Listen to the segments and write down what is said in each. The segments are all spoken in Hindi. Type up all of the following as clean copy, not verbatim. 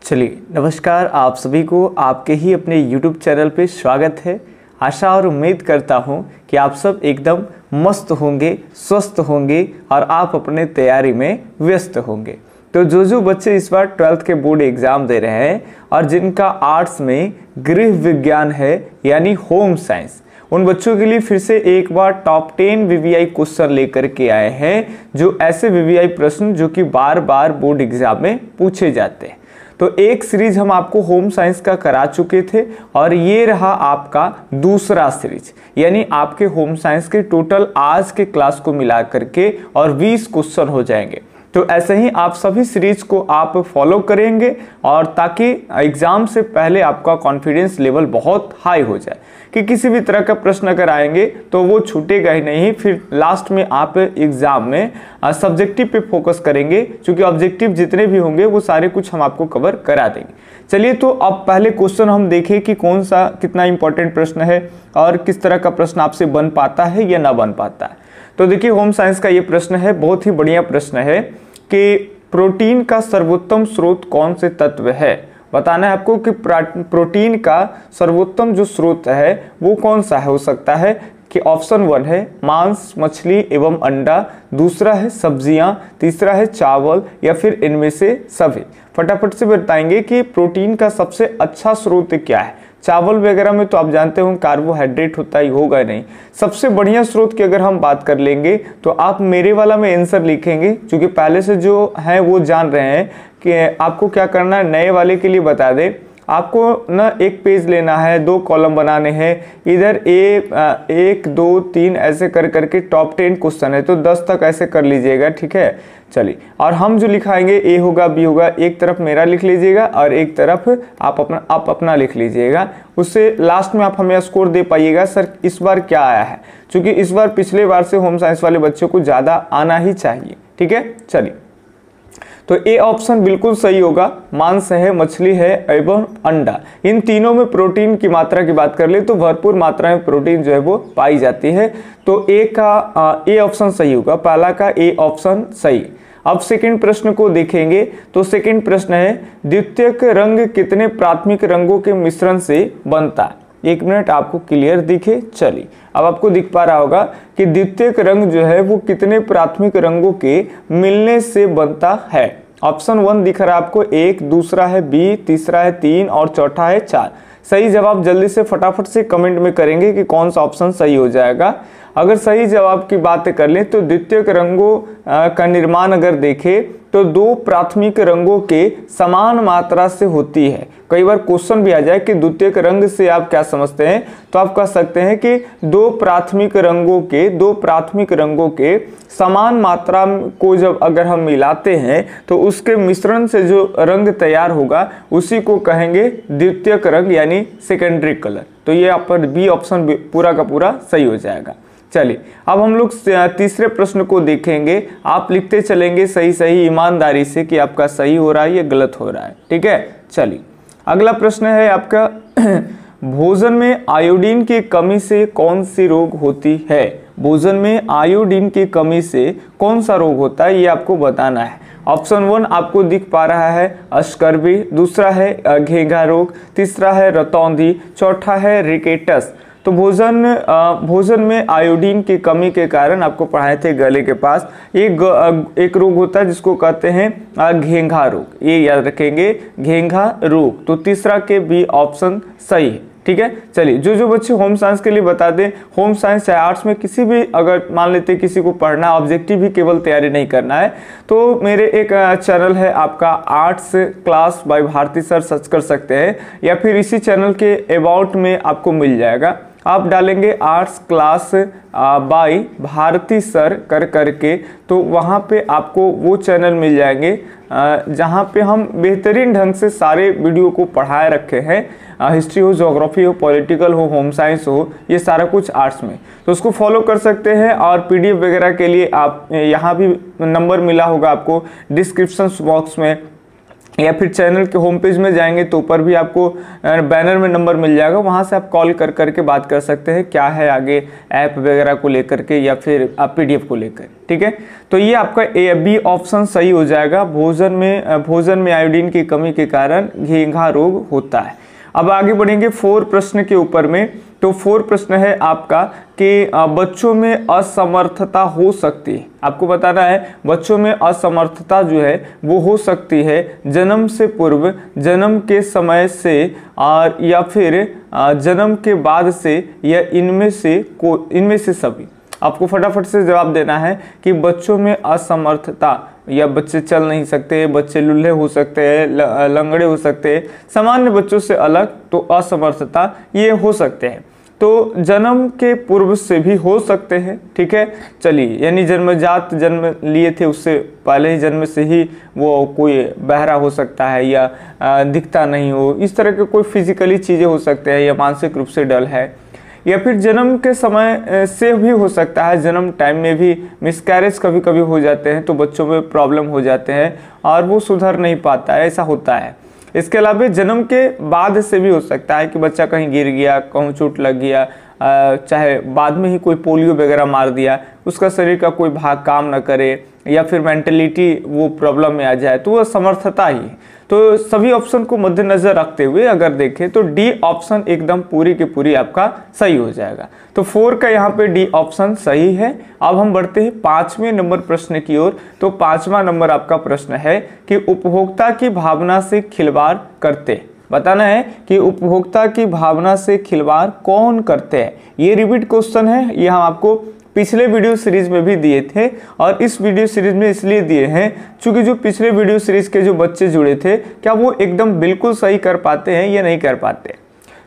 चलिए नमस्कार, आप सभी को आपके ही अपने YouTube चैनल पे स्वागत है। आशा और उम्मीद करता हूँ कि आप सब एकदम मस्त होंगे, स्वस्थ होंगे और आप अपने तैयारी में व्यस्त होंगे। तो जो बच्चे इस बार 12th के बोर्ड एग्ज़ाम दे रहे हैं और जिनका आर्ट्स में गृह विज्ञान है यानी होम साइंस, उन बच्चों के लिए फिर से एक बार टॉप 10 वीवीआई क्वेश्चन लेकर के आए हैं, जो ऐसे वीवीआई प्रश्न जो कि बार बार बोर्ड एग्जाम में पूछे जाते हैं। तो एक सीरीज हम आपको होम साइंस का करा चुके थे और ये रहा आपका दूसरा सीरीज, यानी आपके होम साइंस के टोटल आज के क्लास को मिला करके और 20 क्वेश्चन हो जाएंगे। तो ऐसे ही आप सभी सीरीज को आप फॉलो करेंगे और ताकि एग्जाम से पहले आपका कॉन्फिडेंस लेवल बहुत हाई हो जाए कि किसी भी तरह का प्रश्न अगर आएंगे तो वो छूटेगा ही नहीं। फिर लास्ट में आप एग्जाम में सब्जेक्टिव पे फोकस करेंगे, क्योंकि ऑब्जेक्टिव जितने भी होंगे वो सारे कुछ हम आपको कवर करा देंगे। चलिए, तो अब पहले क्वेश्चन हम देखें कि कौन सा कितना इंपॉर्टेंट प्रश्न है और किस तरह का प्रश्न आपसे बन पाता है या ना बन पाता है। तो देखिए, होम साइंस का ये प्रश्न है, बहुत ही बढ़िया प्रश्न है कि प्रोटीन का सर्वोत्तम स्रोत कौन से तत्व है। बताना है आपको कि प्रोटीन का सर्वोत्तम जो स्रोत है वो कौन सा हो सकता है। कि ऑप्शन 1 है मांस, मछली एवं अंडा, दूसरा है सब्जियां, तीसरा है चावल या फिर इनमें से सभी। फटाफट से बताएंगे कि प्रोटीन का सबसे अच्छा स्रोत क्या है। चावल वगैरह में तो आप जानते हो कार्बोहाइड्रेट होता ही होगा नहीं। सबसे बढ़िया स्रोत की अगर हम बात कर लेंगे तो आप मेरे वाला में आंसर लिखेंगे, क्योंकि पहले से जो है वो जान रहे हैं कि आपको क्या करना है। नए वाले के लिए बता दें, आपको ना एक पेज लेना है, 2 कॉलम बनाने हैं, इधर 1 2 3 ऐसे कर करके टॉप 10 क्वेश्चन है, तो 10 तक ऐसे कर लीजिएगा, ठीक है। चलिए, और हम जो लिखाएंगे ए होगा बी होगा, एक तरफ मेरा लिख लीजिएगा और एक तरफ आप अपना लिख लीजिएगा। उससे लास्ट में आप हमें स्कोर दे पाइएगा सर इस बार क्या आया है, क्योंकि इस बार पिछले बार से होम साइंस वाले बच्चों को ज़्यादा आना ही चाहिए, ठीक है। चलिए, तो ए ऑप्शन बिल्कुल सही होगा। मांस है, मछली है एवं अंडा, इन तीनों में प्रोटीन की मात्रा की बात कर ले तो भरपूर मात्रा में प्रोटीन जो है वो पाई जाती है। तो ए का ए ऑप्शन सही होगा, पहला का ए ऑप्शन सही। अब सेकंड प्रश्न को देखेंगे तो सेकंड प्रश्न है द्वितीयक रंग कितने प्राथमिक रंगों के मिश्रण से बनता है। 1 मिनट आपको क्लियर दिखे। चलिए, अब आपको दिख पा रहा होगा कि द्वितीयक रंग जो है वो कितने प्राथमिक रंगों के मिलने से बनता है। ऑप्शन 1 दिख रहा है आपको 1, दूसरा है बी, तीसरा है 3 और चौथा है 4। सही जवाब जल्दी से फटाफट से कमेंट में करेंगे कि कौन सा ऑप्शन सही हो जाएगा। अगर सही जवाब की बात कर लें तो द्वितीयक रंगों का निर्माण अगर देखें तो 2 प्राथमिक रंगों के समान मात्रा से होती है। कई बार क्वेश्चन भी आ जाए कि द्वितीयक रंग से आप क्या समझते हैं, तो आप कह सकते हैं कि 2 प्राथमिक रंगों के समान मात्रा को जब अगर हम मिलाते हैं तो उसके मिश्रण से जो रंग तैयार होगा उसी को कहेंगे द्वितीयक रंग यानी सेकेंडरी कलर। तो ये आप पर बी ऑप्शन पूरा का पूरा सही हो जाएगा। चलिए, अब हम लोग तीसरे प्रश्न को देखेंगे। आप लिखते चलेंगे सही सही ईमानदारी से कि आपका सही हो रहा है या गलत हो रहा है, ठीक है। चलिए, अगला प्रश्न है आपका भोजन में आयोडीन की कमी से कौन सी रोग होती है। भोजन में आयोडीन की कमी से कौन सा रोग होता है ये आपको बताना है। ऑप्शन 1 आपको दिख पा रहा है स्कर्वी, दूसरा है घेंघा रोग, तीसरा है रतौंधी, चौथा है रिकेटस। तो भोजन में आयोडीन की कमी के कारण आपको पढ़ाए थे गले के पास एक रोग होता है जिसको कहते हैं घेंघा रोग, ये याद रखेंगे, घेंघा रोग। तो तीसरा के बी ऑप्शन सही है, ठीक है। चलिए, जो बच्चे होम साइंस के लिए बता दें, होम साइंस या आर्ट्स में किसी भी अगर मान लेते किसी को पढ़ना ऑब्जेक्टिव ही केवल तैयारी नहीं करना है तो मेरे एक चैनल है आपका arts class by Bharti sir, search कर सकते हैं या फिर इसी चैनल के अबाउट में आपको मिल जाएगा। आप डालेंगे arts class by Bharti sir कर करके, तो वहाँ पे आपको वो चैनल मिल जाएंगे जहाँ पे हम बेहतरीन ढंग से सारे वीडियो को पढ़ाए रखे हैं। हिस्ट्री हो, ज्योग्राफी हो, पॉलिटिकल हो, होम साइंस हो, ये सारा कुछ आर्ट्स में, तो उसको फॉलो कर सकते हैं। और पीडीएफ वगैरह के लिए आप यहाँ भी नंबर मिला होगा आपको डिस्क्रिप्शन बॉक्स में, या फिर चैनल के होम पेज में जाएंगे तो ऊपर भी आपको बैनर में नंबर मिल जाएगा, वहाँ से आप कॉल कर करके बात कर सकते हैं क्या है आगे ऐप वगैरह को लेकर के या फिर PDF को लेकर। ठीक है, तो ये आपका बी ऑप्शन सही हो जाएगा। भोजन में आयोडीन की कमी के कारण घेंघा रोग होता है। अब आगे बढ़ेंगे 4 प्रश्न के ऊपर में। तो 4 प्रश्न है आपका कि बच्चों में असमर्थता हो सकती है। आपको बताना है बच्चों में असमर्थता जो है वो हो सकती है जन्म से पूर्व, जन्म के समय से और या फिर जन्म के बाद से, या इनमें से सभी। आपको फटाफट से जवाब देना है कि बच्चों में असमर्थता, या बच्चे चल नहीं सकते, बच्चे लुल्हे हो सकते हैं, लंगड़े हो सकते हैं, सामान्य बच्चों से अलग, तो असमर्थता ये हो सकते हैं। तो जन्म के पूर्व से भी हो सकते हैं। ठीक है, चलिए, यानी जन्मजात जन्म लिए थे उससे पहले ही जन्म से ही वो कोई बहरा हो सकता है, या दिखता नहीं हो, इस तरह के कोई फिजिकली चीज़ें हो सकते हैं, या मानसिक रूप से डल है, या फिर जन्म के समय से भी हो सकता है, जन्म टाइम में भी मिसकैरेज कभी कभी हो जाते हैं, तो बच्चों में प्रॉब्लम हो जाते हैं और वो सुधर नहीं पाता है, ऐसा होता है। इसके अलावा जन्म के बाद से भी हो सकता है कि बच्चा कहीं गिर गया, कहूँ चोट लग गया, चाहे बाद में ही कोई पोलियो वगैरह मार दिया, उसका शरीर का कोई भाग काम न करे, या फिर मेंटलिटी वो प्रॉब्लम में आ जाए, तो वह समर्थता ही है। तो सभी ऑप्शन को मद्देनजर रखते हुए अगर देखें तो डी ऑप्शन एकदम पूरी की पूरी आपका सही हो जाएगा। तो 4 का यहाँ पे डी ऑप्शन सही है। अब हम बढ़ते हैं 5वें नंबर प्रश्न की ओर। तो 5वां नंबर आपका प्रश्न है कि उपभोक्ता की भावना से खिलवाड़ करते, बताना है कि उपभोक्ता की भावना से खिलवाड़ कौन करते हैं। ये रिपीट क्वेश्चन है, ये हम आपको पिछले वीडियो सीरीज में भी दिए थे, और इस वीडियो सीरीज में इसलिए दिए हैं क्योंकि जो पिछले वीडियो सीरीज के जो बच्चे जुड़े थे, क्या वो एकदम बिल्कुल सही कर पाते हैं या नहीं कर पाते।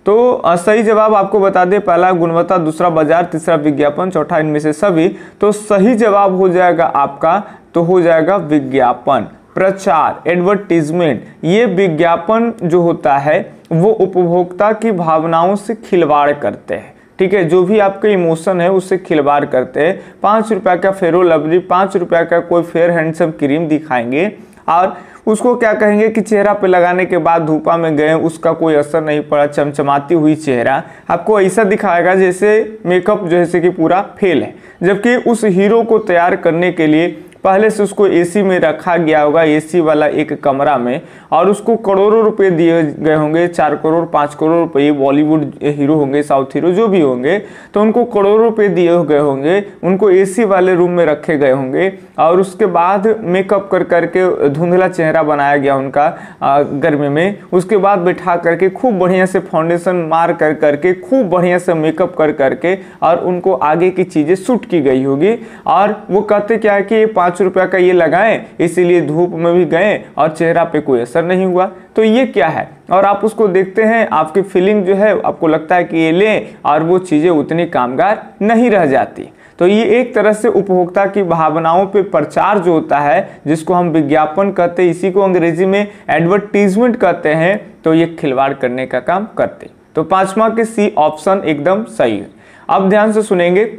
तो सही जवाब आपको बता दें, पहला गुणवत्ता, दूसरा बाजार, तीसरा विज्ञापन, चौथा इनमें से सभी। तो सही जवाब हो जाएगा आपका, तो हो जाएगा विज्ञापन, प्रचार, एडवर्टीजमेंट। ये विज्ञापन जो होता है वो उपभोक्ता की भावनाओं से खिलवाड़ करते हैं। ठीक है, जो भी आपका इमोशन है उससे खिलवाड़ करते हैं। 5 रुपये का फेरो लवली, 5 रुपये का कोई फेयर हैंडसम क्रीम दिखाएंगे और उसको क्या कहेंगे कि चेहरा पे लगाने के बाद धूपा में गए, उसका कोई असर नहीं पड़ा, चमचमाती हुई चेहरा, आपको ऐसा दिखाएगा जैसे मेकअप जैसे कि पूरा फेल है। जबकि उस हीरो को तैयार करने के लिए पहले से उसको एसी में रखा गया होगा, एसी वाला एक कमरा में, और उसको करोड़ों रुपए दिए गए होंगे, 4 करोड़ 5 करोड़ रुपए। बॉलीवुड हीरो होंगे, साउथ हीरो जो भी होंगे, तो उनको करोड़ों रुपए दिए गए होंगे, उनको एसी वाले रूम में रखे गए होंगे, और उसके बाद मेकअप कर करके धुंधला चेहरा बनाया गया उनका गर्मी में। उसके बाद बैठा करके खूब बढ़िया से फाउंडेशन मार कर करके खूब बढ़िया से मेकअप कर करके और उनको आगे की चीज़ें शूट की गई होगी। और वो कहते क्या है कि 5 रुपया का ये लगाएं, इसीलिए धूप में भी गए और चेहरा पे कोई असर नहीं हुआ। तो ये क्या है, और आप उसको देखते हैं, आपकी फीलिंग जो है आपको लगता है कि ये लें, और वो चीज़ें उतनी कामगार नहीं रह जाती। तो ये एक तरह से उपभोक्ता की भावनाओं पे प्रचार जो होता है, जिसको हम विज्ञापन कहते हैं, इसी को अंग्रेजी में एडवर्टीजमेंट कहते हैं। तो ये खिलवाड़ करने का काम करते। तो 5वां के सी ऑप्शन एकदम सही है। अब ध्यान से सुनेंगे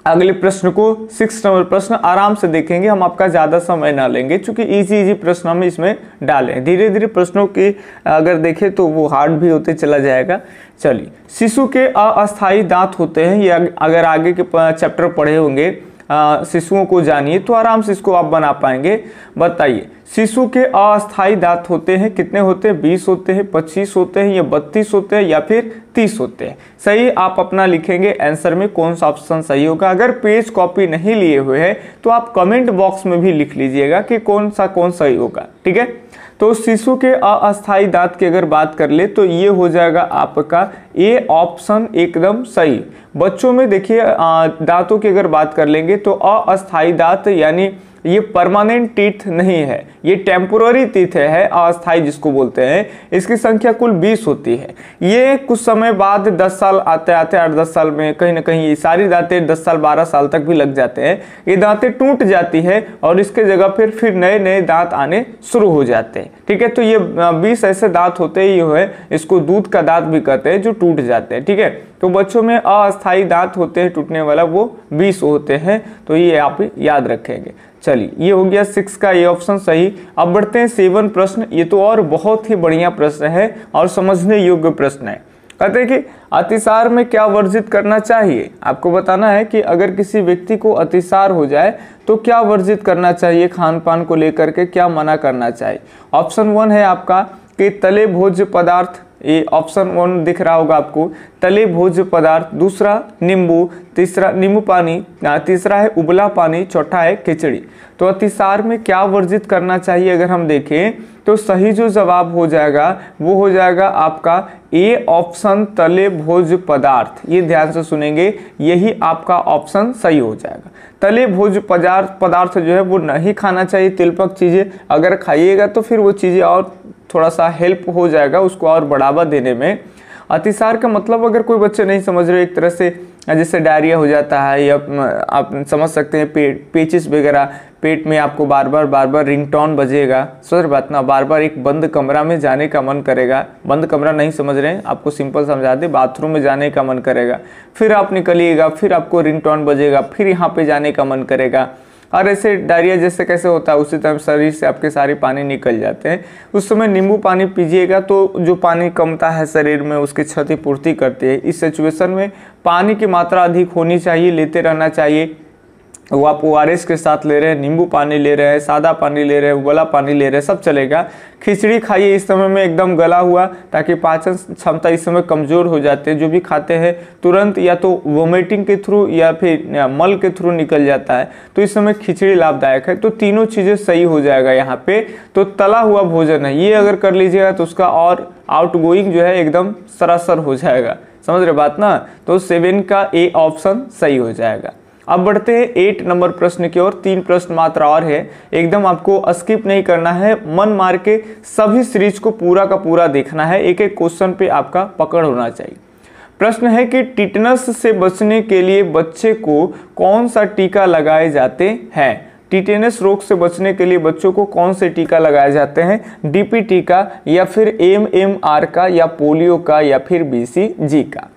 अगले प्रश्न को। 6 नंबर प्रश्न आराम से देखेंगे, हम आपका ज्यादा समय ना लेंगे क्योंकि इजी प्रश्न हम इसमें डालें। धीरे धीरे प्रश्नों की अगर देखें तो वो हार्ड भी होते चला जाएगा। चलिए, शिशु के अस्थायी दांत होते हैं, ये अगर आगे के चैप्टर पढ़े होंगे शिशुओं को जानिए तो आराम से इसको आप बना पाएंगे। बताइए, शिशु के अस्थायी दांत होते हैं, कितने होते हैं? 20 होते हैं, 25 होते हैं, या 32 होते हैं, या फिर 30 होते हैं? सही आप अपना लिखेंगे आंसर में कौन सा ऑप्शन सही होगा। अगर पेज कॉपी नहीं लिए हुए हैं तो आप कमेंट बॉक्स में भी लिख लीजिएगा कि कौन सही होगा। ठीक है, तो शिशु के अस्थायी दांत की अगर बात कर ले तो ये हो जाएगा आपका ए ऑप्शन एकदम सही। बच्चों में देखिए दांतों की अगर बात कर लेंगे तो अस्थायी दांत यानी ये परमानेंट टीथ नहीं है, ये टेम्पोररी टीथ है, अस्थायी जिसको बोलते हैं। इसकी संख्या कुल 20 होती है। ये कुछ समय बाद 10 साल आते आते 8-10 साल में कहीं ना कहीं ये सारी दांतें 10 साल 12 साल तक भी लग जाते हैं। ये दांतें टूट जाती है और इसके जगह फिर नए नए दांत आने शुरू हो जाते हैं। ठीक है, तो ये 20 ऐसे दांत होते ही है, इसको दूध का दांत भी कहते हैं, जो टूट जाते हैं। ठीक है, तो बच्चों में अस्थायी दांत होते हैं टूटने वाला, वो 20 होते हैं। तो ये आप याद रखेंगे। चलिए ये हो गया 6 का ये ऑप्शन सही। अब बढ़ते हैं 7 प्रश्न। ये तो और बहुत ही बढ़िया प्रश्न है और समझने योग्य प्रश्न है। कहते हैं कि अतिसार में क्या वर्जित करना चाहिए। आपको बताना है कि अगर किसी व्यक्ति को अतिसार हो जाए तो क्या वर्जित करना चाहिए, खान पान को लेकर के क्या मना करना चाहिए। ऑप्शन 1 है आपका कि तले भोज्य पदार्थ, ये ऑप्शन 1 दिख रहा होगा आपको, तले भोज्य पदार्थ। दूसरा नींबू, तीसरा नींबू पानी, तीसरा है उबला पानी, चौथा है खिचड़ी। तो अतिसार में क्या वर्जित करना चाहिए अगर हम देखें तो सही जो जवाब हो जाएगा वो हो जाएगा आपका ए ऑप्शन, तले भोज्य पदार्थ। ये ध्यान से सुनेंगे, यही आपका ऑप्शन सही हो जाएगा। तले भोज्य पदार्थ जो है वो नहीं खाना चाहिए, तिलपक चीजें अगर खाइएगा तो फिर वो चीजें और थोड़ा सा हेल्प हो जाएगा उसको और बढ़ावा देने में। अतिसार का मतलब अगर कोई बच्चे नहीं समझ रहे, एक तरह से जैसे डायरिया हो जाता है या आप समझ सकते हैं पेचिस वगैरह, पेट में आपको बार बार रिंगटोन बजेगा, सोच बात ना, बार बार एक बंद कमरा में जाने का मन करेगा। बंद कमरा नहीं समझ रहे हैं, आपको सिंपल समझा दे, बाथरूम में जाने का मन करेगा, फिर आप निकलिएगा, फिर आपको रिंगटोन बजेगा, फिर यहाँ पे जाने का मन करेगा। और ऐसे डायरिया जैसे कैसे होता है उसी तरह शरीर से आपके सारे पानी निकल जाते हैं। उस समय नींबू पानी पीजिएगा तो जो पानी कमता है शरीर में उसकी क्षतिपूर्ति करती है। इस सिचुएशन में पानी की मात्रा अधिक होनी चाहिए, लेते रहना चाहिए। वो आप ORS के साथ ले रहे हैं, नींबू पानी ले रहे हैं, सादा पानी ले रहे हैं, उबला पानी ले रहे हैं, सब चलेगा। खिचड़ी खाइए इस समय में एकदम गला हुआ, ताकि पाचन क्षमता इस समय कमजोर हो जाते हैं। जो भी खाते हैं तुरंत या तो वोमिटिंग के थ्रू या फिर मल के थ्रू निकल जाता है, तो इस समय खिचड़ी लाभदायक है। तो तीनों चीजें सही हो जाएगा यहाँ पे। तो तला हुआ भोजन है ये अगर कर लीजिएगा तो उसका और आउटगोइंग जो है एकदम सरासर हो जाएगा, समझ रहे बात ना। तो 7 का ए ऑप्शन सही हो जाएगा। अब बढ़ते हैं 8 नंबर प्रश्न की ओर। 3 प्रश्न मात्र और है, एकदम आपको स्किप नहीं करना है, मन मार के सभी सीरीज को पूरा का पूरा देखना है, एक एक क्वेश्चन पे आपका पकड़ होना चाहिए। प्रश्न है कि टिटनस से बचने के लिए बच्चे को कौन सा टीका लगाए जाते हैं। टिटेनस रोग से बचने के लिए बच्चों को कौन से टीका लगाए जाते हैं, DP टीका या फिर MMR का या पोलियो का या फिर BCG का।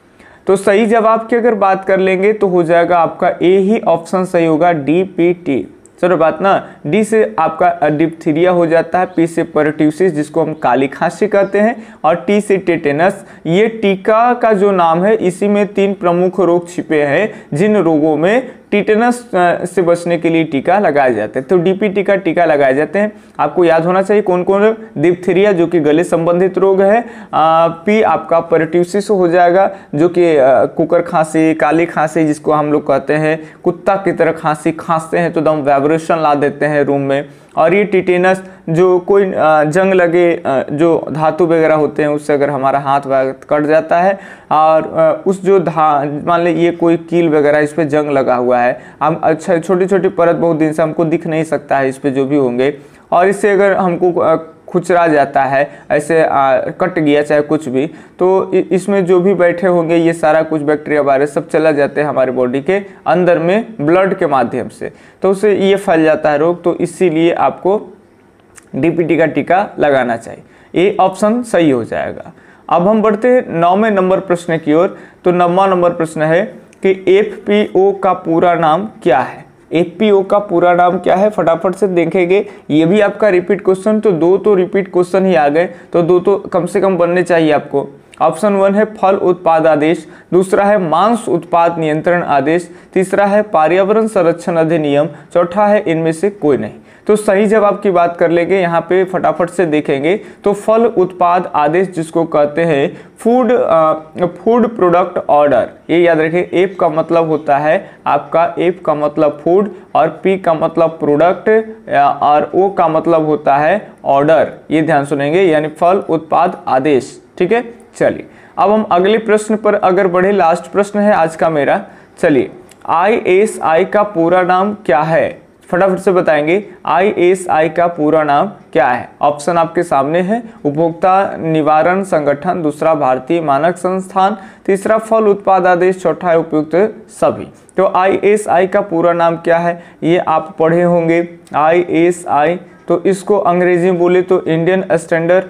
तो सही जवाब की अगर बात कर लेंगे तो हो जाएगा आपका ए ही ऑप्शन सही होगा, DPT। चलो बात ना, डी से आपका डिप्थीरिया हो जाता है, पी से परट्यूसिस जिसको हम काली खांसी कहते हैं, और टी से टेटेनस। ये टीका का जो नाम है इसी में 3 प्रमुख रोग छिपे हैं जिन रोगों में टीटेनस से बचने के लिए टीका लगाए जाते हैं। तो DPT का टीका लगाए जाते हैं। आपको याद होना चाहिए कौन कौन, डिप्थीरिया जो कि गले संबंधित रोग है, पी आपका परट्यूसिस हो जाएगा जो कि कुकर खांसी, काली खांसी जिसको हम लोग कहते हैं, कुत्ता की तरह खांसी खांसते हैं तो दम वाइब्रेशन ला देते हैं रूम में। और ये टिटेनस जो कोई जंग लगे, जो धातु वगैरह होते हैं उससे अगर हमारा हाथ कट जाता है और उस जो मान ले ये कोई कील वगैरह इस पे जंग लगा हुआ है, हम अच्छा छोटी छोटी परत बहुत दिन से हमको दिख नहीं सकता है इस पे जो भी होंगे, और इससे अगर हमको खुचरा जाता है, ऐसे कट गया चाहे कुछ भी, तो इसमें जो भी बैठे होंगे ये सारा कुछ बैक्टीरिया वायरस सब चला जाते हैं हमारे बॉडी के अंदर में ब्लड के माध्यम से, तो उससे ये फैल जाता है रोग। तो इसीलिए आपको DPT का टीका लगाना चाहिए। ये ऑप्शन सही हो जाएगा। अब हम बढ़ते हैं 9वें नंबर प्रश्न की ओर। तो 9वां नंबर प्रश्न है कि FPO का पूरा नाम क्या है। FPO का पूरा नाम क्या है, फटाफट से देखेंगे। ये भी आपका रिपीट क्वेश्चन, तो 2 तो रिपीट क्वेश्चन ही आ गए, तो 2 तो कम से कम बनने चाहिए आपको। ऑप्शन 1 है फल उत्पाद आदेश, दूसरा है मांस उत्पाद नियंत्रण आदेश, तीसरा है पर्यावरण संरक्षण अधिनियम, चौथा है इनमें से कोई नहीं। तो सही जवाब की बात कर लेंगे, यहाँ पे फटाफट से देखेंगे तो फल उत्पाद आदेश जिसको कहते हैं फूड प्रोडक्ट ऑर्डर, ये याद रखें। एफ का मतलब होता है आपका, एफ का मतलब फूड और पी का मतलब प्रोडक्ट और ओ का मतलब होता है ऑर्डर, ये ध्यान सुनेंगे, यानी फल उत्पाद आदेश। ठीक है, चलिए अब हम अगले प्रश्न पर अगर बढ़े, लास्ट प्रश्न है आज का मेरा। चलिए, ISI का पूरा नाम क्या है, फटाफट से बताएंगे। ISI का पूरा नाम क्या है। ऑप्शन आपके सामने है, उपभोक्ता निवारण संगठन, दूसरा भारतीय मानक संस्थान, तीसरा फल उत्पाद आदेश, चौथा है उपयुक्त सभी। तो ISI का पूरा नाम क्या है ये आप पढ़े होंगे। ISI तो इसको अंग्रेजी में बोले तो इंडियन स्टैंडर्ड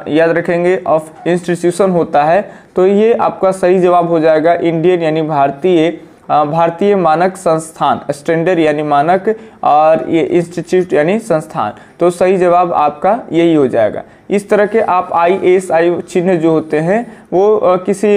याद रखेंगे ऑफ इंस्टीट्यूशन होता है, तो ये आपका सही जवाब हो जाएगा, इंडियन यानी भारतीय भारतीय मानक संस्थान, स्टैंडर्ड यानी मानक और ये इंस्टीट्यूट यानी संस्थान, तो सही जवाब आपका यही हो जाएगा। इस तरह के आप ISI चिन्ह जो होते हैं वो किसी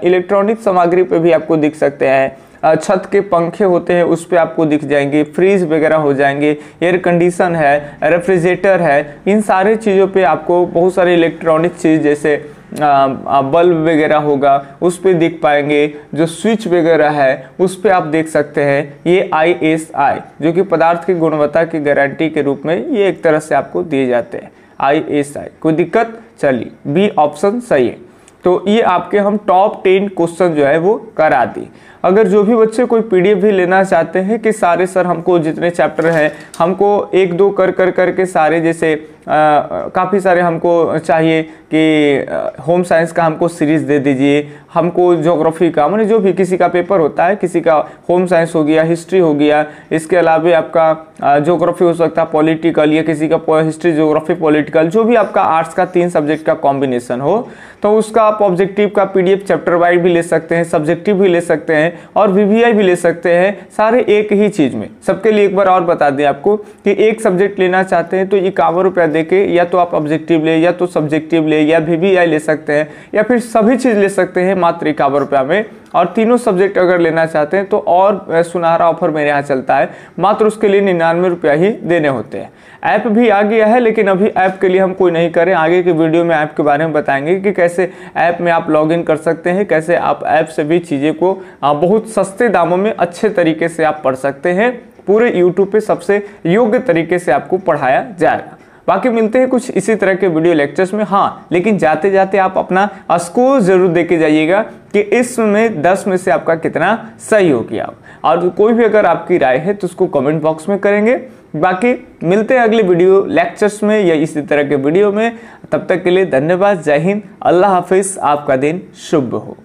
इलेक्ट्रॉनिक सामग्री पे भी आपको दिख सकते हैं। छत के पंखे होते हैं उस पे आपको दिख जाएंगे, फ्रीज वगैरह हो जाएंगे, एयर कंडीशन है, रेफ्रिजरेटर है, इन सारे चीज़ों पे आपको बहुत सारे इलेक्ट्रॉनिक चीज़ जैसे बल्ब वगैरह होगा उस पे दिख पाएंगे, जो स्विच वगैरह है उस पे आप देख सकते हैं। ये ISI जो कि पदार्थ की गुणवत्ता की गारंटी के रूप में ये एक तरह से आपको दिए जाते हैं। ISI कोई दिक्कत? चलिए बी ऑप्शन सही है। तो ये आपके हम टॉप 10 क्वेश्चन जो है वो करा दी। अगर जो भी बच्चे कोई PDF भी लेना चाहते हैं कि सारे सर हमको जितने चैप्टर हैं हमको 1-2 कर के सारे, जैसे काफ़ी सारे हमको चाहिए कि होम साइंस का हमको सीरीज दे दीजिए, हमको ज्योग्राफी का, माने जो भी किसी का पेपर होता है, किसी का होम साइंस हो गया, हिस्ट्री हो गया, इसके अलावा आपका ज्योग्राफी हो सकता है, पॉलिटिकल, या किसी का हिस्ट्री ज्योग्राफी पॉलिटिकल, जो भी आपका आर्ट्स का 3 सब्जेक्ट का कॉम्बिनेशन हो, तो उसका आप ऑब्जेक्टिव का PDF चैप्टर वाइज भी ले सकते हैं, सब्जेक्टिव भी ले सकते हैं और VVI भी ले सकते हैं, सारे एक ही चीज़ में। सबके लिए एक बार और बता दें आपको कि एक सब्जेक्ट लेना चाहते हैं तो 51 रुपया देके या तो आप ऑब्जेक्टिव ले, या तो सब्जेक्टिव ले, या VVI ले सकते हैं, या फिर सभी चीज़ ले सकते हैं मात्र 51 रुपया में। और तीनों सब्जेक्ट अगर लेना चाहते हैं तो और सुनहरा ऑफर मेरे यहाँ चलता है, मात्र उसके लिए 99 रुपया ही देने होते हैं। ऐप भी आ गया है, लेकिन अभी ऐप के लिए हम कोई नहीं करें, आगे के वीडियो में ऐप के बारे में बताएंगे कि कैसे ऐप में आप लॉगिन कर सकते हैं, कैसे आप ऐप से भी चीज़ें को बहुत सस्ते दामों में अच्छे तरीके से आप पढ़ सकते हैं। पूरे YouTube पे सबसे योग्य तरीके से आपको पढ़ाया जाएगा। बाकी मिलते हैं कुछ इसी तरह के वीडियो लेक्चर्स में। हाँ, लेकिन जाते जाते आप अपना स्कोर जरूर देके जाइएगा कि इसमें 10 में से आपका कितना सही हो गया, और कोई भी अगर आपकी राय है तो उसको कमेंट बॉक्स में करेंगे। बाकी मिलते हैं अगले वीडियो लेक्चर्स में या इसी तरह के वीडियो में। तब तक के लिए धन्यवाद। जय हिंद, अल्लाह हाफिज, आपका दिन शुभ हो।